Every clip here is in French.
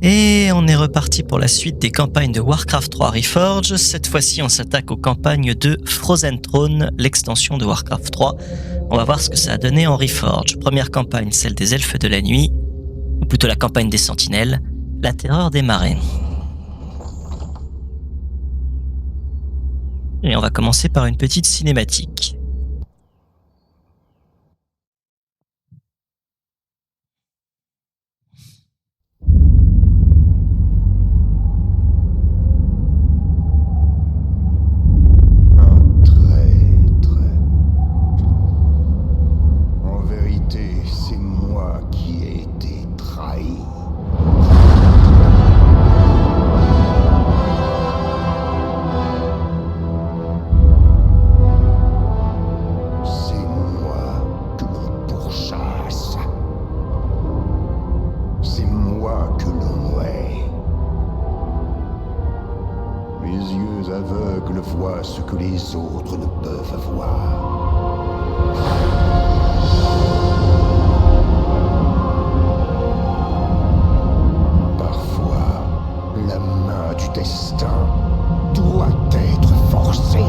Et on est reparti pour la suite des campagnes de Warcraft 3 Reforged. Cette fois-ci, on s'attaque aux campagnes de Frozen Throne, l'extension de Warcraft 3. On va voir ce que ça a donné en Reforged. Première campagne, celle des Elfes de la Nuit, ou plutôt la campagne des Sentinelles, la terreur des marais. Et on va commencer par une petite cinématique. Voient ce que les autres ne peuvent voir. Parfois, la main du destin doit être forcée.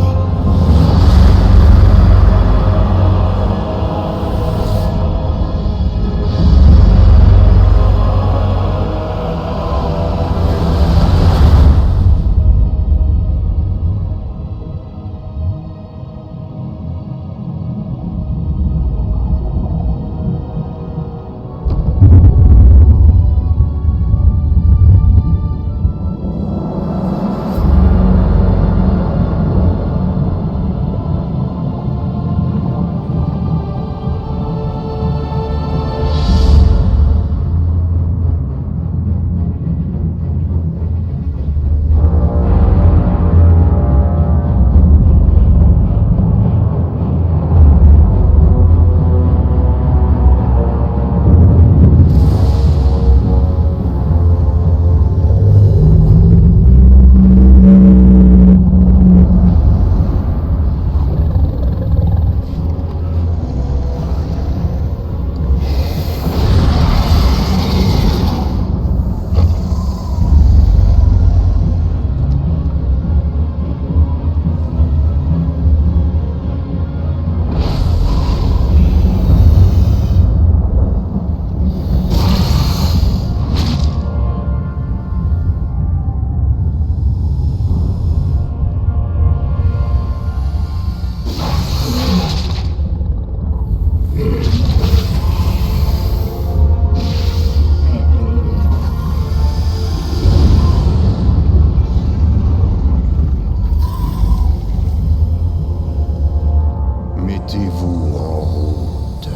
Mettez-vous en route.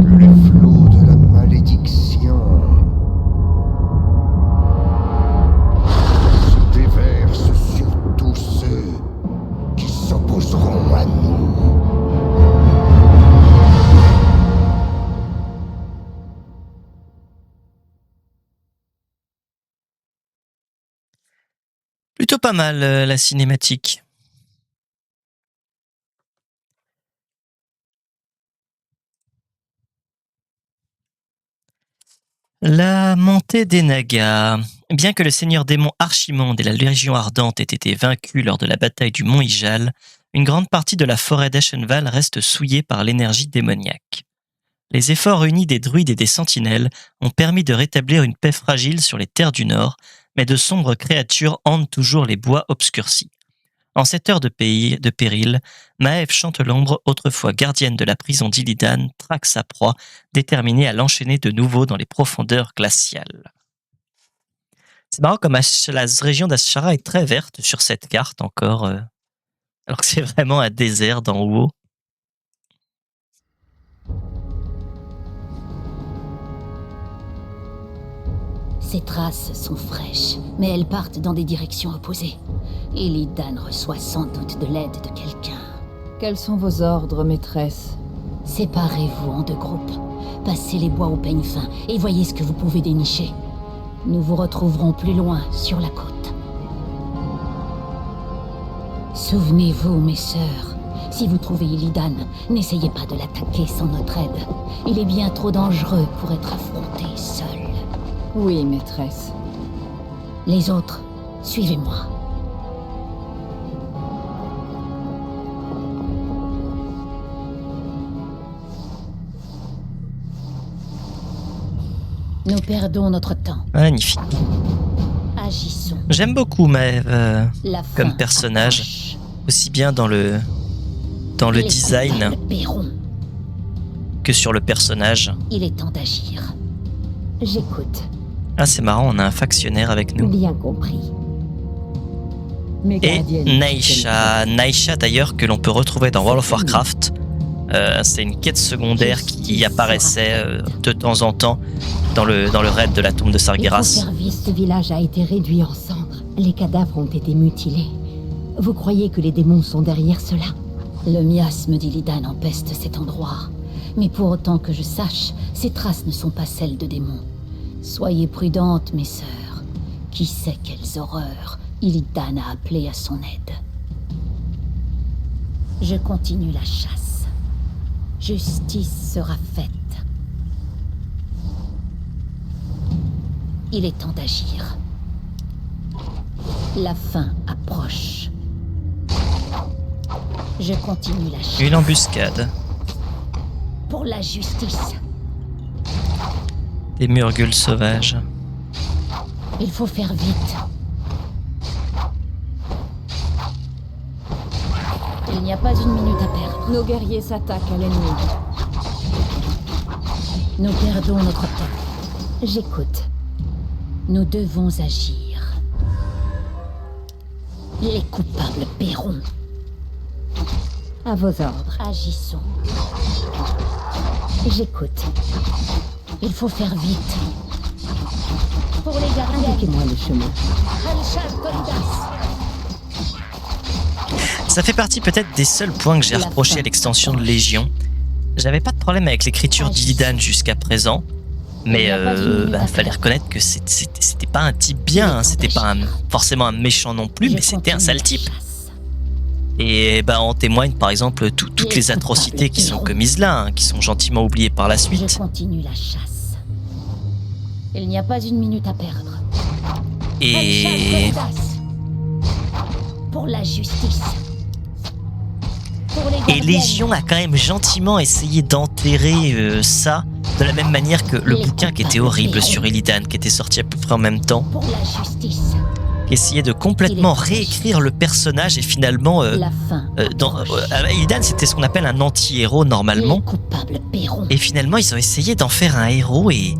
Que les flots de la malédiction se déversent sur tous ceux qui s'opposeront à nous. Plutôt pas mal la cinématique. La montée des Nagas. Bien que le seigneur démon Archimonde et la Légion Ardente aient été vaincus lors de la bataille du mont Ijal, une grande partie de la forêt d'Ashenval reste souillée par l'énergie démoniaque. Les efforts unis des druides et des sentinelles ont permis de rétablir une paix fragile sur les terres du Nord, mais de sombres créatures hantent toujours les bois obscurcis. En cette heure de péril, Maëve Chantelombre, autrefois gardienne de la prison d'Illidan, traque sa proie, déterminée à l'enchaîner de nouveau dans les profondeurs glaciales. C'est marrant comme la région d'Ashara est très verte sur cette carte encore, alors que c'est vraiment un désert d'en haut. Ces traces sont fraîches, mais elles partent dans des directions opposées. Illidan reçoit sans doute de l'aide de quelqu'un. Quels sont vos ordres, maîtresse? Séparez-vous en deux groupes. Passez les bois au peigne fin et voyez ce que vous pouvez dénicher. Nous vous retrouverons plus loin, sur la côte. Souvenez-vous, mes sœurs, Si vous trouvez Illidan, n'essayez pas de l'attaquer sans notre aide. Il est bien trop dangereux pour être affronté seul. Oui, maîtresse. Les autres, suivez-moi. Nous perdons notre temps. Magnifique. Agissons. J'aime beaucoup Maeve La fin comme personnage, approche. aussi bien dans le Les design coupables paieront. que sur le personnage. Il est temps d'agir. J'écoute. Ah, c'est marrant, on a un factionnaire avec nous. Bien compris. Mes Et gardiennes. Naisha d'ailleurs, que l'on peut retrouver dans World of Warcraft. C'est une quête secondaire qui apparaissait de temps en temps dans le raid de la tombe de Il faut Sargeras. faire vite. Ce village a été réduit en cendres. Les cadavres ont été mutilés. Vous croyez que les démons sont derrière cela? Le miasme d'Illidan empeste cet endroit. Mais pour autant que je sache, ces traces ne sont pas celles de démons. Soyez prudentes, mes sœurs. Qui sait quelles horreurs Illidan a appelées à son aide. Je continue la chasse. Justice sera faite. Il est temps d'agir. La fin approche. Je continue la chasse. Une embuscade. Pour la justice. Des murgules sauvages. Il faut faire vite. Il n'y a pas une minute à perdre. Nos guerriers s'attaquent à l'ennemi. Nous perdons notre temps. J'écoute. Nous devons agir. Les coupables paieront. À vos ordres. Agissons. J'écoute. Il faut faire vite. Pour les gardiens. Indiquez-moi le chemin. Ça fait partie peut-être des seuls points que j'ai reproché à l'extension de Légion. J'avais pas de problème avec l'écriture d'Illidan jusqu'à présent, mais fallait reconnaître que c'était pas un type bien, hein, c'était pas forcément un méchant non plus, mais c'était un sale type. Et en témoignent par exemple toutes les atrocités qui sont commises là, hein, qui sont gentiment oubliées par la Je suite. continue la chasse. Il n'y a pas une minute à perdre. Et pour la justice. Pour les Et gardiennes. Légion a quand même gentiment essayé d'enterrer ça, de la même manière que le bouquin qui était horrible sur Illidan, qui était sorti à peu près en même temps, Pour la justice. qui essayait de complètement réécrire le personnage et finalement... La fin. Illidan, c'était ce qu'on appelle un anti-héros normalement, Les coupables paieront. et finalement ils ont essayé d'en faire un héros et...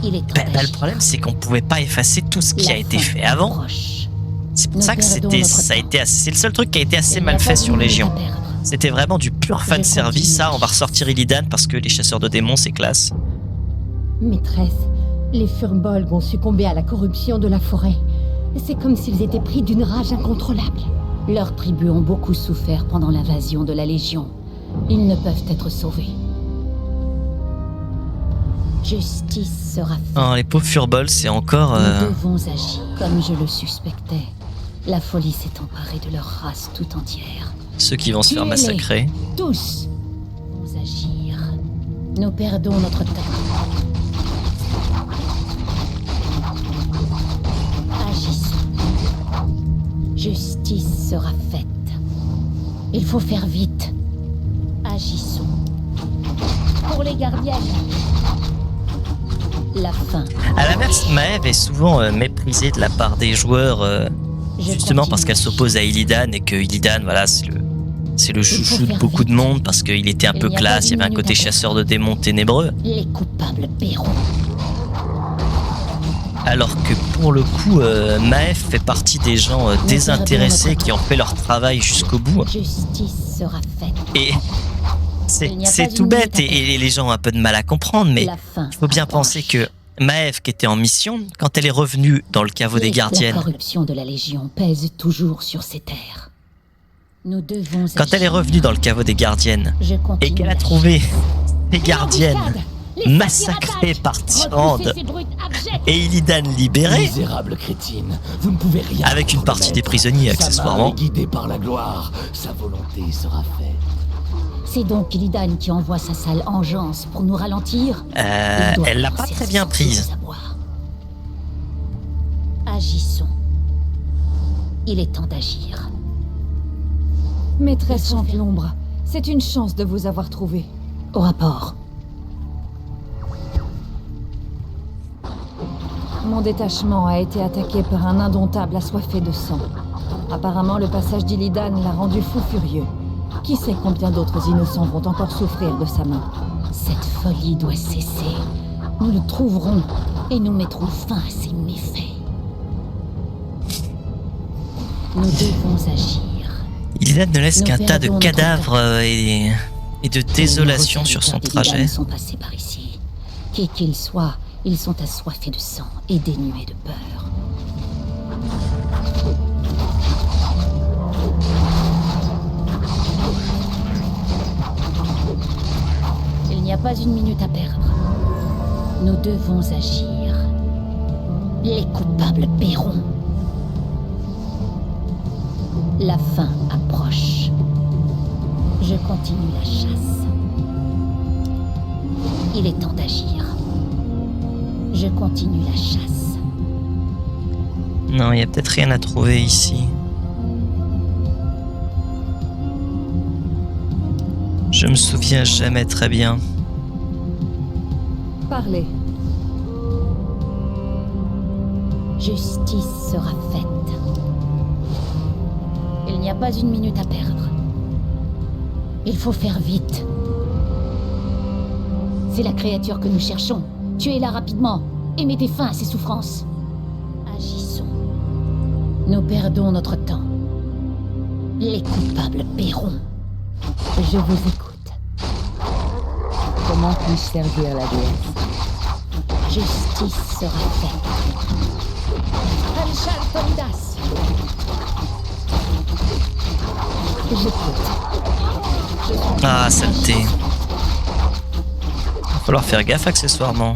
Il est temps le d'agir. problème c'est qu'on pouvait pas effacer tout ce qui La a été fin fait avant. approche. C'est pour Nous ça que perdons ça a notre été assez... C'est le seul truc qui a été assez Il n'y mal a pas fait une sur minute Légion. à perdre. C'était vraiment du pur fan service. Ça, on va ressortir Illidan parce que les chasseurs de démons, c'est classe. Maîtresse, les Furbolg ont succombé à la corruption de la forêt. C'est comme s'ils étaient pris d'une rage incontrôlable. Leurs tribus ont beaucoup souffert pendant l'invasion de la Légion. Ils ne peuvent être sauvés. Justice sera faite. Oh, les pauvres Furbolg, c'est encore... Nous devons agir. Comme je le suspectais, la folie s'est emparée de leur race tout entière. ceux qui vont se faire Tuez-les. massacrer. Tous. Nous devons agir. Nous perdons notre temps. Agissons. Justice sera faite. Il faut faire vite. Agissons. Pour les gardiennes. La fin. À l'inverse, Maeve est souvent méprisée de la part des joueurs, justement parce qu'elle s'oppose à Illidan et que Illidan, voilà, c'est le chouchou de beaucoup de monde parce qu'il était un peu classe, il y avait un côté chasseur de démons ténébreux. Les coupables paieront. Alors que pour le coup, Maeve fait partie des gens désintéressés qui ont fait leur travail jusqu'au bout. Justice sera faite. Et Il n'y a c'est pas tout une bête minute à et les gens ont un peu de mal à comprendre, mais La fin il faut bien approche. penser que Maeve, qui était en mission, quand elle est revenue dans le caveau des La gardiennes, corruption de la Légion pèse toujours sur ces terres. Nous devons quand elle est agir. revenue dans le caveau des gardiennes Je continue et qu'elle a la trouvé chasse. les gardiennes L'embuscade. Les massacrées par Tyrande, Repoussez ces brutes et Illidan libéré, Misérable crétine, vous ne pouvez rien. avec une contre partie le des maître. prisonniers Sa main accessoirement. est guidée par la gloire, sa volonté sera faite. C'est donc Illidan qui envoie sa sale engeance pour nous ralentir. Il doit Elle l'a pas forcer très à bien sortir prise. de sa boire. Agissons. Il est temps d'agir. Maîtresse Champelombre, c'est une chance de vous avoir trouvé. Au rapport. Mon détachement a été attaqué par un indomptable assoiffé de sang. Apparemment, le passage d'Illidan l'a rendu fou furieux. Qui sait combien d'autres innocents vont encore souffrir de sa main? Cette folie doit cesser. Nous le trouverons et nous mettrons fin à ses méfaits. Nous devons agir. Illidan ne laisse Nous qu'un tas de perdons notre cadavres et de désolation Les sur son serviteurs d'Illidan trajet. sont passés par ici. Qui qu'ils soient, ils sont assoiffés de sang et dénués de peur. Il n'y a pas une minute à perdre. Nous devons agir. Les coupables paieront. La fin approche. Je continue la chasse. Il est temps d'agir. Je continue la chasse. Non, il y a peut-être rien à trouver ici. Je me souviens jamais très bien. Parlez. Justice sera faite. Il n'y a pas une minute à perdre. Il faut faire vite. C'est la créature que nous cherchons. Tuez-la rapidement et mettez fin à ses souffrances. Agissons. Nous perdons notre temps. Les coupables paieront. Je vous écoute. Comment puis-je servir la déesse? Justice sera faite. Al-Shal Tondas. J'écoute. Ah, saleté. Il va falloir faire gaffe accessoirement.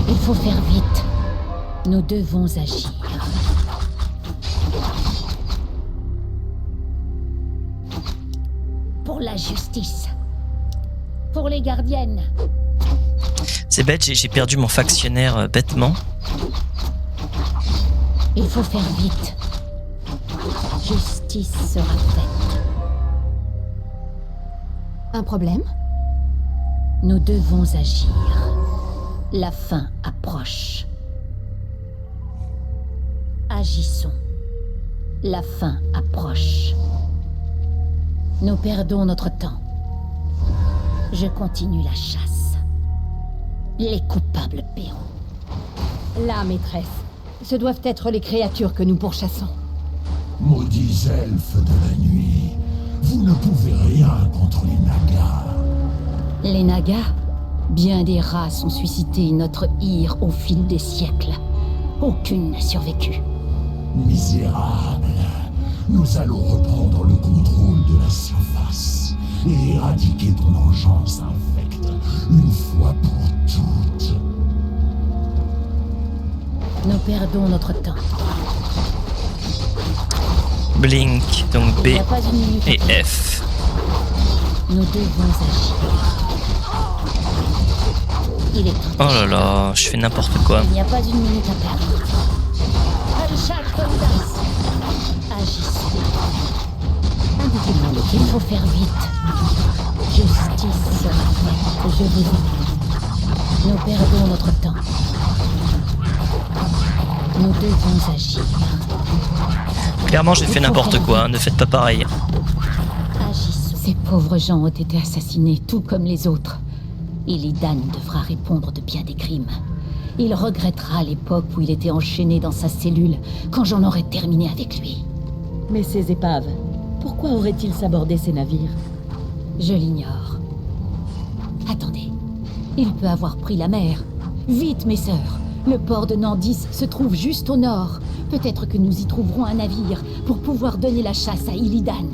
Il faut faire vite. Nous devons agir. Pour la justice. Pour les gardiennes. C'est bête, j'ai perdu mon factionnaire bêtement. Il faut faire vite. Justice sera faite. Un problème? Nous devons agir. La fin approche. Agissons. La fin approche. Nous perdons notre temps. Je continue la chasse. Les coupables paieront. Là, maîtresse. Ce doivent être les créatures que nous pourchassons. Maudits elfes de la nuit, vous ne pouvez rien contre les Nagas. Les Nagas, bien des races ont suscité notre ire au fil des siècles. Aucune n'a survécu. Misérables, nous allons reprendre le contrôle de la surface et éradiquer ton engeance infecte une fois pour toutes. Nous perdons notre temps. Blink, donc B Il n'y a pas une minute à et perdre. F. Nous devons agir. Il est temps. Oh là là, je fais n'importe quoi. Il n'y a pas une minute à perdre. Al-Shal Tondas. Agissons. Indiquez-moi le qu'il faut faire vite. Justice sera faite. Je vous écoute. Nous perdons notre temps. Nous devons agir. Clairement, j'ai fait n'importe quoi, ne faites pas pareil. Agissons. Ces pauvres gens ont été assassinés, tout comme les autres. Illidan devra répondre de bien des crimes. Il regrettera l'époque où il était enchaîné dans sa cellule, quand j'en aurai terminé avec lui. Mais ces épaves, pourquoi auraient-ils sabordé ces navires? Je l'ignore. Attendez, il peut avoir pris la mer. Vite, mes sœurs. Le port de Nandis se trouve juste au nord. Peut-être que nous y trouverons un navire pour pouvoir donner la chasse à Illidan.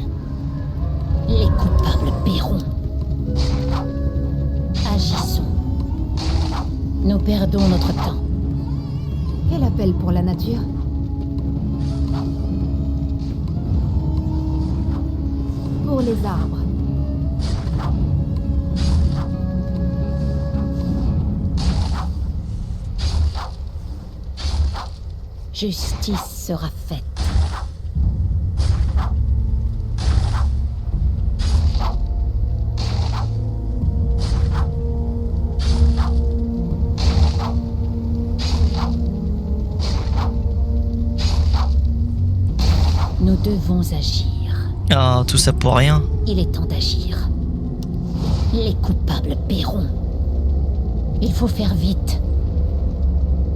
Les coupables paieront. Agissons. Nous perdons notre temps. Quel appel pour la nature? Pour les arbres. Justice sera faite. Nous devons agir. Oh, tout ça pour rien. Il est temps d'agir. Les coupables paieront. Il faut faire vite.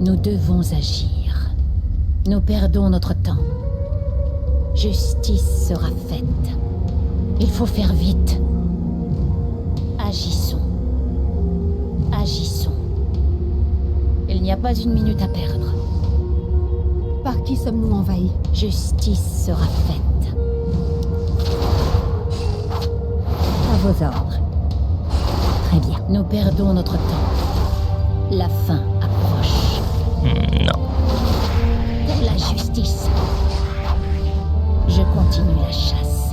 Nous devons agir. Nous perdons notre temps. Justice sera faite. Il faut faire vite. Agissons. Agissons. Il n'y a pas une minute à perdre. Par qui sommes-nous envahis? Justice sera faite. À vos ordres. Très bien. Nous perdons notre temps. La fin approche. Non. Pour la justice. Je continue la chasse.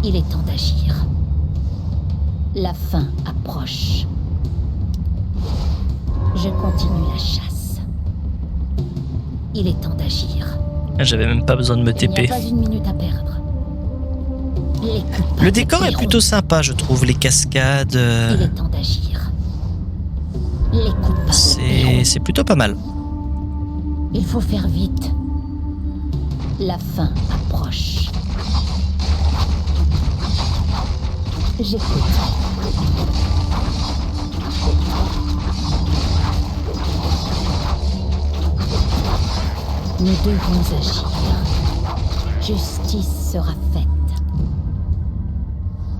Il est temps d'agir. La fin approche. Je continue la chasse. Il est temps d'agir. J'avais même pas besoin de me Il n'y TP. a pas une minute à perdre. Les coupables Le décor est paieront. plutôt sympa, je trouve. Les cascades, Il est temps d'agir. Les coupables paieront. c'est plutôt pas mal. Il faut faire vite. La fin approche. J'écoute. Nous devons agir. Justice sera faite.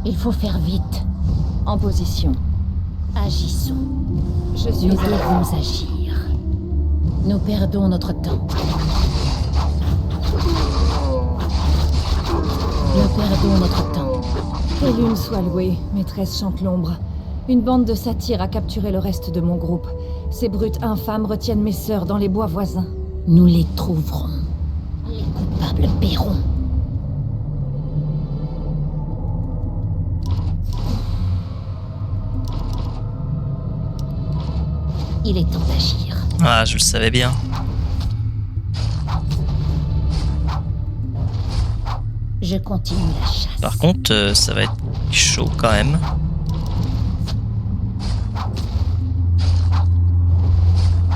Il faut faire vite. En position. Agissons. Je suis Nous à la devons agir. Nous perdons notre temps. Nous perdons notre temps. Que l'une soit louée, maîtresse chante l'ombre. Une bande de satyres a capturé le reste de mon groupe. Ces brutes infâmes retiennent mes sœurs dans les bois voisins. Nous les trouverons. Les coupables paieront. Il est temps d'agir. Ah, je le savais bien. Je continue la chasse. Par contre, ça va être chaud quand même.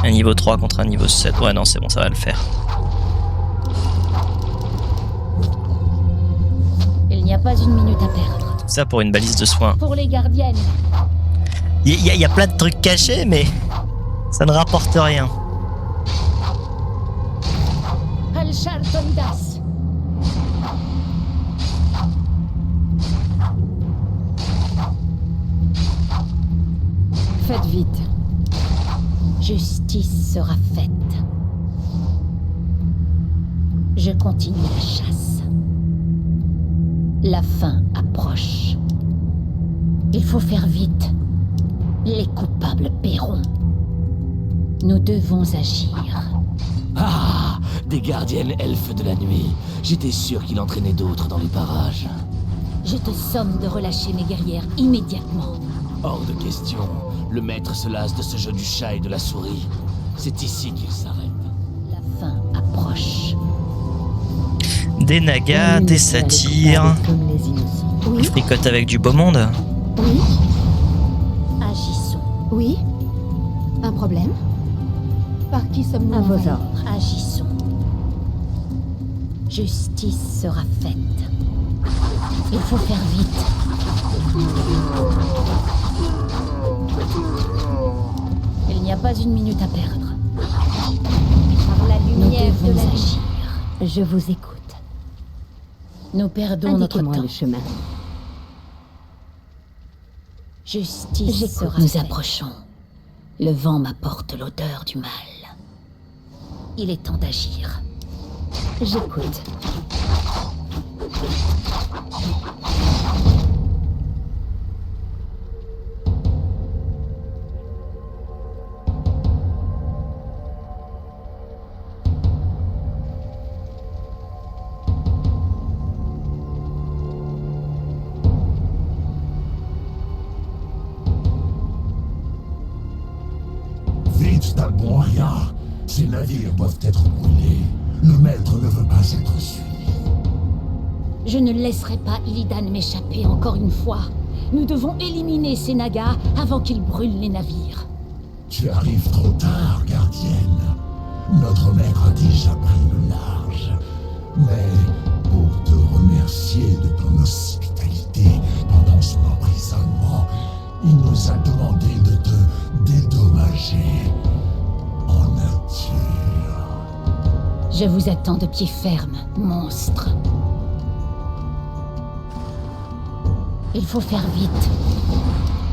Un niveau 3 contre un niveau 7. Ouais, non, c'est bon, ça va le faire. Il n'y a pas une minute à perdre. Tout ça pour une balise de soins. Pour les gardiennes. Il y a plein de trucs cachés, mais ça ne rapporte rien. Alshar Tondas. Faites vite. Justice sera faite. Je continue la chasse. La fin approche. Il faut faire vite. Les coupables paieront. Nous devons agir. Ah, des gardiennes elfes de la nuit. J'étais sûr qu'il entraînait d'autres dans les parages. Je te somme de relâcher mes guerrières immédiatement. Hors de question. Le maître se lasse de ce jeu du chat et de la souris. C'est ici qu'il s'arrête. La fin approche. Des nagas, des satyres. Comme les innocents. Ils Oui, fricotent avec du beau monde. oui, Agissons. oui. Un problème? Par qui sommes-nous À vos envahis? ordres. Agissons. Justice sera faite. Il faut faire vite. Il n'y a pas une minute à perdre. Par la Nous lumière de devons la vie. agir. Je vous écoute. Nous perdons notre Indiquez-moi temps. le chemin. Justice J'écoute. sera Nous faite. Approchons. Le vent m'apporte l'odeur du mal. Il est temps d'agir. J'écoute. constat bon rien. Ces navires doivent être brûlés. Le maître ne veut pas être suivi. Je ne laisserai pas Illidan m'échapper encore une fois. Nous devons éliminer ces nagas avant qu'ils brûlent les navires. Tu arrives trop tard, gardienne. Notre maître a déjà pris le large. Mais pour te remercier de ton hospitalité pendant son emprisonnement, il nous a demandé de te dédommager en nature. Je vous attends de pied ferme, monstre. Il faut faire vite.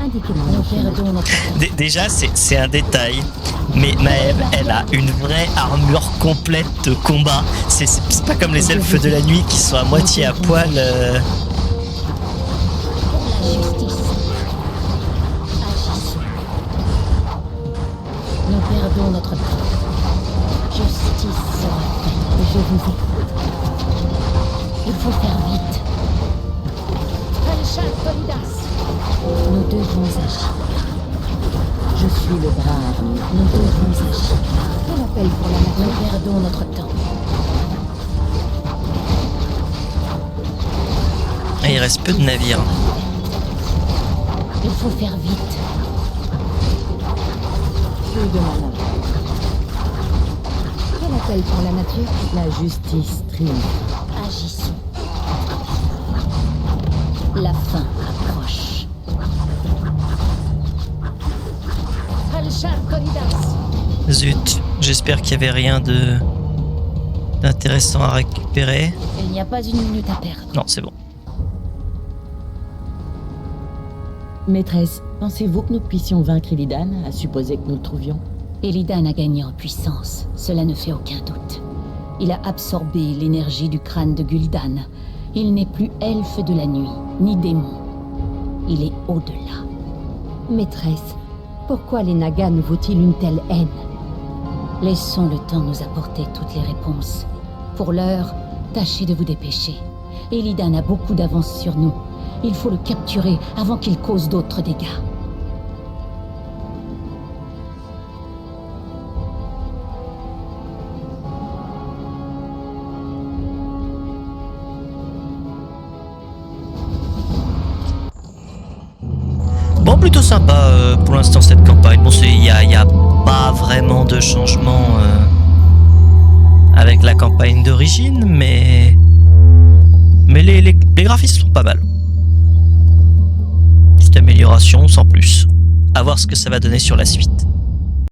Indiquez-moi. Nous perdons notre temps. Déjà, c'est un détail, mais Maeve, elle a une vraie armure complète de combat. C'est pas comme les elfes de la nuit qui sont à moitié à poil. Pour la justice. Agissons. Nous perdons notre temps. Justice sera faite. Je vous écoute. Il faut faire vite. Falchal Polidas. Nous devons agir. Je suis le brave. Nous devons agir. Quel appel pour la nature? Nous perdons notre temps. Et il reste peu de navires. Il faut faire vite. Peu de mana. Quel appel pour la nature? La justice triomphe. Agissons. La fin approche. Falchal Polidas. Zut, j'espère qu'il y avait rien d'intéressant à récupérer. Il n'y a pas une minute à perdre. Non, c'est bon. Maîtresse, pensez-vous que nous puissions vaincre Illidan, à supposer que nous le trouvions? Illidan a gagné en puissance, cela ne fait aucun doute. Il a absorbé l'énergie du crâne de Gul'dan. Il n'est plus elfe de la nuit, ni démon. Il est au-delà. Maîtresse, pourquoi les nagas nous vaut-ils une telle haine? Laissons le temps nous apporter toutes les réponses. Pour l'heure, tâchez de vous dépêcher. Illidan a beaucoup d'avance sur nous. Il faut le capturer avant qu'il cause d'autres dégâts. Bon, plutôt sympa pour l'instant cette campagne. Bon, il y a pas vraiment de changement avec la campagne d'origine, mais les graphismes sont pas mal. Petite amélioration sans plus. À voir ce que ça va donner sur la suite.